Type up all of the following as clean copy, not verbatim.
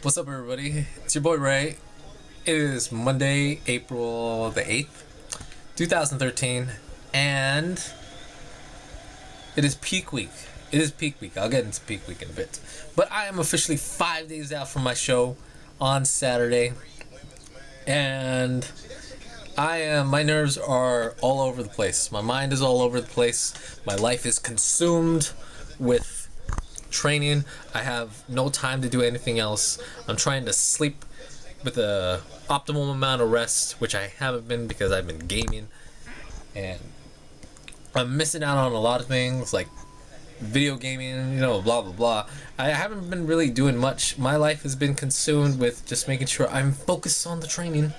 What's up, everybody? It's your boy Ray. It is Monday, April the 8th, 2013, and it is peak week. It is peak week. I'll get into peak week in a bit. But I am officially 5 days out from my show on Saturday, and my nerves are all over the place. My mind is all over the place. My life is consumed with training. I have no time to do anything else. I'm trying to sleep with the optimal amount of rest, which I haven't been because I've been gaming, and I'm missing out on a lot of things like video gaming, blah blah blah. I haven't been really doing much. My life has been consumed with just making sure I'm focused on the training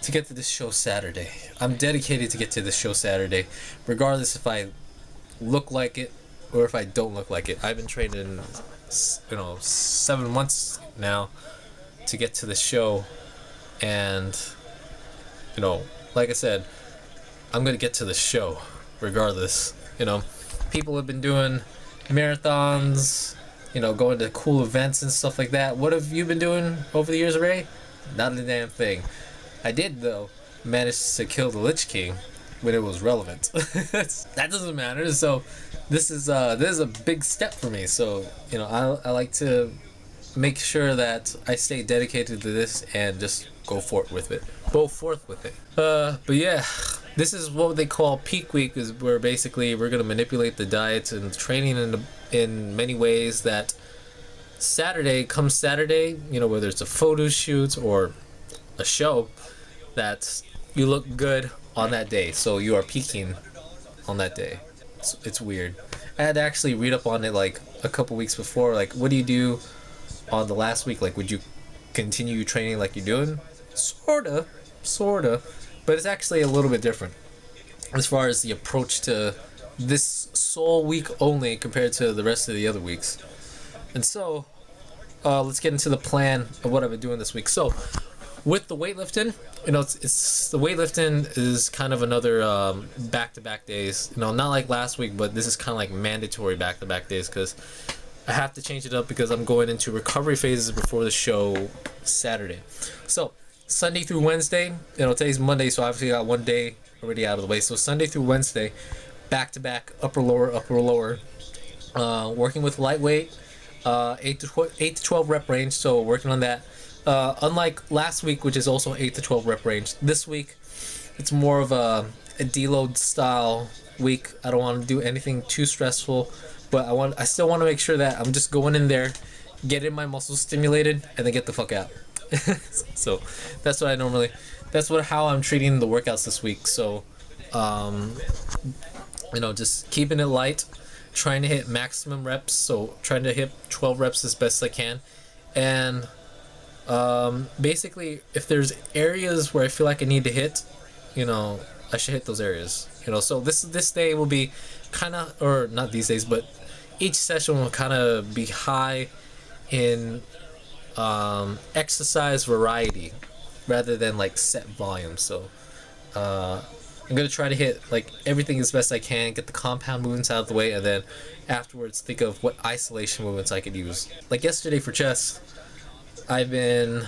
to get to this show Saturday. I'm dedicated to get to this show Saturday, regardless if I look like it or if I don't look like it. I've been training, 7 months now to get to the show, and like I said, I'm gonna get to the show regardless. People have been doing marathons, going to cool events and stuff like that. What have you been doing over the years, Ray? Not a damn thing. I did, though, manage to kill the Lich King when it was relevant. That doesn't matter. So this is a big step for me. So I like to make sure that I stay dedicated to this and just go forth with it. But yeah, this is what they call peak week, is where basically we're gonna manipulate the diets and training in many ways that comes Saturday, whether it's a photo shoot or a show, that you look good on that day. So you are peaking on that day. It's weird. I had to actually read up on it like a couple weeks before. Like, what do you do on the last week? Like, would you continue training like you're doing? Sorta, but it's actually a little bit different as far as the approach to this sole week only compared to the rest of the other weeks. And so, let's get into the plan of what I've been doing this week. So, with the weightlifting, it's the weightlifting is kind of another back-to-back days. Not like last week, but this is kind of like mandatory back-to-back days because I have to change it up because I'm going into recovery phases before the show Saturday. So Sunday through Wednesday, today's Monday, so obviously I got one day already out of the way. So Sunday through Wednesday, back-to-back, upper lower, working with lightweight, 8 to 12 rep range. So working on that. Unlike last week, which is also 8 to 12 rep range, this week it's more of a deload style week. I don't want to do anything too stressful, but I still want to make sure that I'm just going in there, getting my muscles stimulated, and then get the fuck out. So that's how I'm treating the workouts this week. So just keeping it light, trying to hit maximum reps, so trying to hit 12 reps as best I can, and basically if there's areas where I feel like I need to hit, I should hit those areas. So this day will be kind of, or not these days, but each session will kind of be high in exercise variety rather than like set volume. So I'm gonna try to hit like everything as best I can, get the compound movements out of the way, and then afterwards think of what isolation movements I could use. Like yesterday for chest, I've been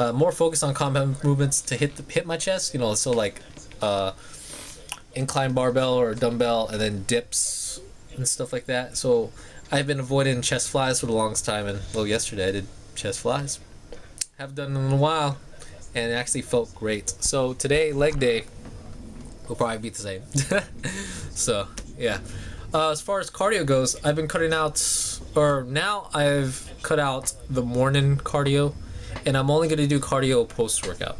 more focused on compound movements to hit my chest. So like incline barbell or dumbbell, and then dips and stuff like that. So I've been avoiding chest flies for the longest time, and yesterday I did chest flies. Haven't done them in a while, and it actually felt great. So today, leg day, will probably be the same. So yeah. As far as cardio goes, I've been cutting out, or now I've cut out the morning cardio, and I'm only gonna do cardio post workout.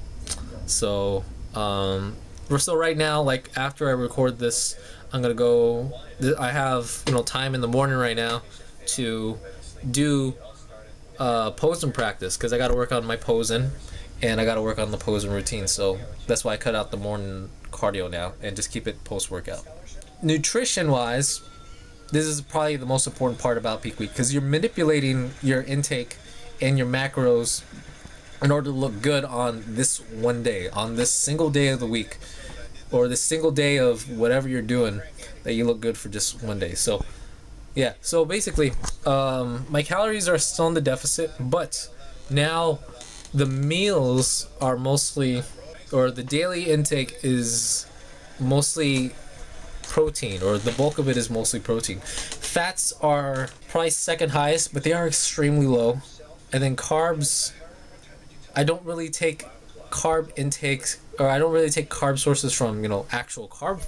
So right now, like after I record this, I'm gonna go. I have time in the morning right now to do posing practice because I got to work on my posing, and I got to work on the posing routine. So that's why I cut out the morning cardio now and just keep it post workout. Nutrition wise, this is probably the most important part about peak week because you're manipulating your intake and your macros in order to look good on this one day, on this single day of the week, or this single day of whatever you're doing, that you look good for just one day. So yeah, so basically my calories are still in the deficit, but now the meals are mostly, or the daily intake is mostly protein, or the bulk of it is mostly protein. Fats are probably second highest, but they are extremely low. And then carbs, I don't really take carb intakes, or I don't really take carb sources from, actual carb,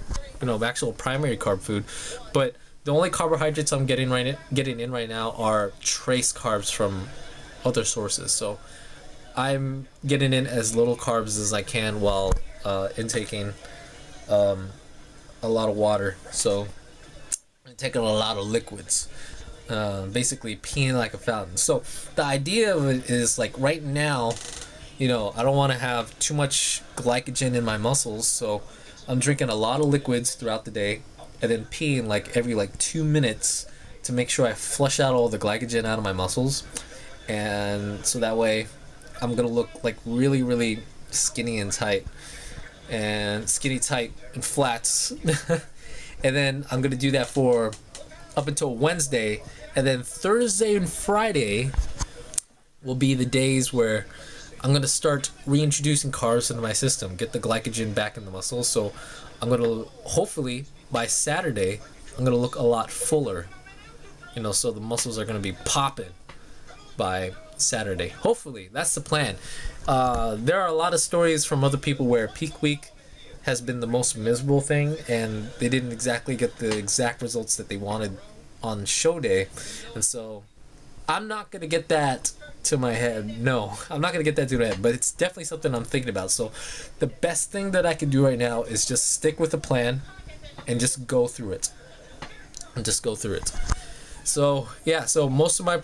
actual primary carb food. But the only carbohydrates I'm getting in right now are trace carbs from other sources. So I'm getting in as little carbs as I can while intaking a lot of water. So I'm taking a lot of liquids. Basically peeing like a fountain. So the idea of it is like right now, I don't want to have too much glycogen in my muscles, so I'm drinking a lot of liquids throughout the day, and then peeing like every 2 minutes to make sure I flush out all the glycogen out of my muscles, and so that way I'm gonna look like really, really skinny and tight, and flats, and then I'm gonna do that for up until Wednesday, and then Thursday and Friday will be the days where I'm going to start reintroducing carbs into my system, get the glycogen back in the muscles. So I'm going to, hopefully by Saturday, I'm going to look a lot fuller, so the muscles are going to be popping by Saturday. Hopefully, that's the plan. There are a lot of stories from other people where peak week has been the most miserable thing, and they didn't exactly get the exact results that they wanted on show day. And so I'm not going to get that to my head. No, I'm not going to get that to my head, but it's definitely something I'm thinking about. So the best thing that I can do right now is just stick with the plan and just go through it. So yeah, so most of my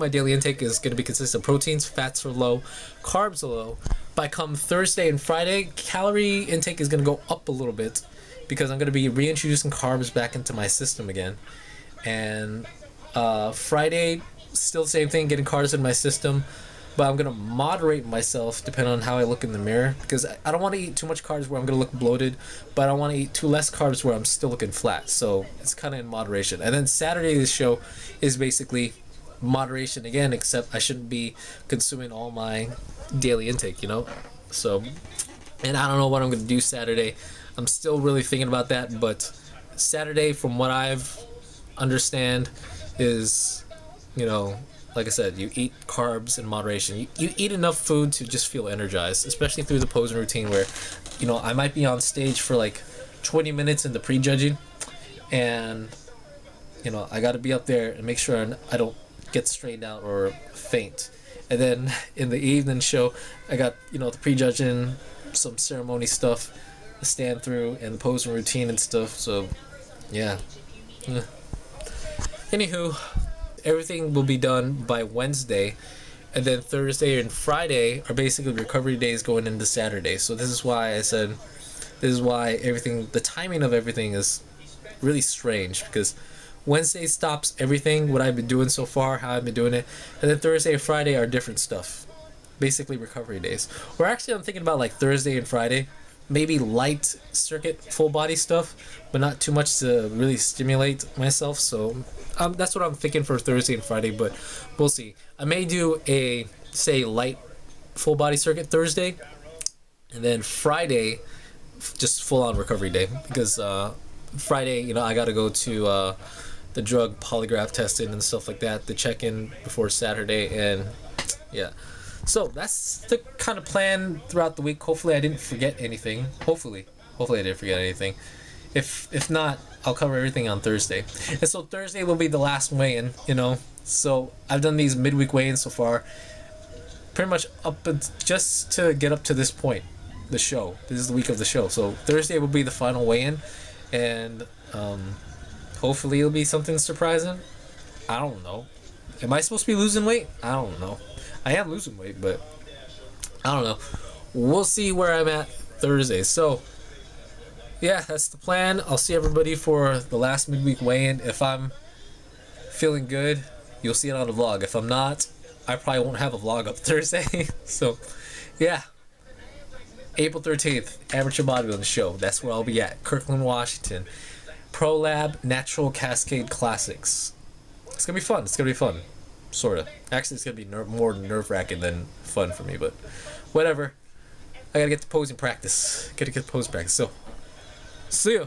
daily intake is going to be consistent. Proteins, fats are low, carbs are low. By come Thursday and Friday, calorie intake is going to go up a little bit because I'm going to be reintroducing carbs back into my system again. And Friday, still the same thing, getting carbs in my system, but I'm going to moderate myself depending on how I look in the mirror, because I don't want to eat too much carbs where I'm going to look bloated, but I don't want to eat too less carbs where I'm still looking flat. So it's kind of in moderation. And then Saturday, this show is basically moderation again, except I shouldn't be consuming all my daily intake, So, and I don't know what I'm going to do Saturday. I'm still really thinking about that, but Saturday, from what I've understand, is, like I said, you eat carbs in moderation. You eat enough food to just feel energized, especially through the posing routine where, I might be on stage for 20 minutes in the prejudging, and, I got to be up there and make sure I don't get strained out or faint. And then in the evening show, I got, the prejudging, some ceremony stuff, the stand through, and the posing routine and stuff. So, yeah. Anywho, everything will be done by Wednesday, and then Thursday and Friday are basically recovery days going into Saturday. So this is why the timing of everything is really strange, because Wednesday stops everything, what I've been doing so far, how I've been doing it, and then Thursday and Friday are different stuff, basically recovery days. Or actually, I'm thinking about Thursday and Friday, maybe light circuit, full body stuff, but not too much to really stimulate myself. So that's what I'm thinking for Thursday and Friday, but we'll see. I may do a, say, light full body circuit Thursday, and then Friday, just full on recovery day, because Friday, I got to go to the drug polygraph testing and stuff like that, the check-in before Saturday, and yeah. So that's the kind of plan throughout the week. Hopefully I didn't forget anything. Hopefully I didn't forget anything. If not, I'll cover everything on Thursday. And so Thursday will be the last weigh-in, So I've done these midweek weigh-ins so far, pretty much just to get up to this point, the show. This is the week of the show. So Thursday will be the final weigh-in, and hopefully it'll be something surprising. I don't know. Am I supposed to be losing weight? I don't know. I am losing weight, but I don't know. We'll see where I'm at Thursday. So, yeah, that's the plan. I'll see everybody for the last midweek weigh-in. If I'm feeling good, you'll see it on the vlog. If I'm not, I probably won't have a vlog up Thursday. So, yeah. April 13th, Amateur Bodybuilding Show. That's where I'll be at. Kirkland, Washington. Pro Lab Natural Cascade Classics. It's going to be fun. Sorta. Actually, it's gonna be more nerve wracking than fun for me, but whatever. I gotta get to posing practice. Gotta get to posing practice. So, see ya.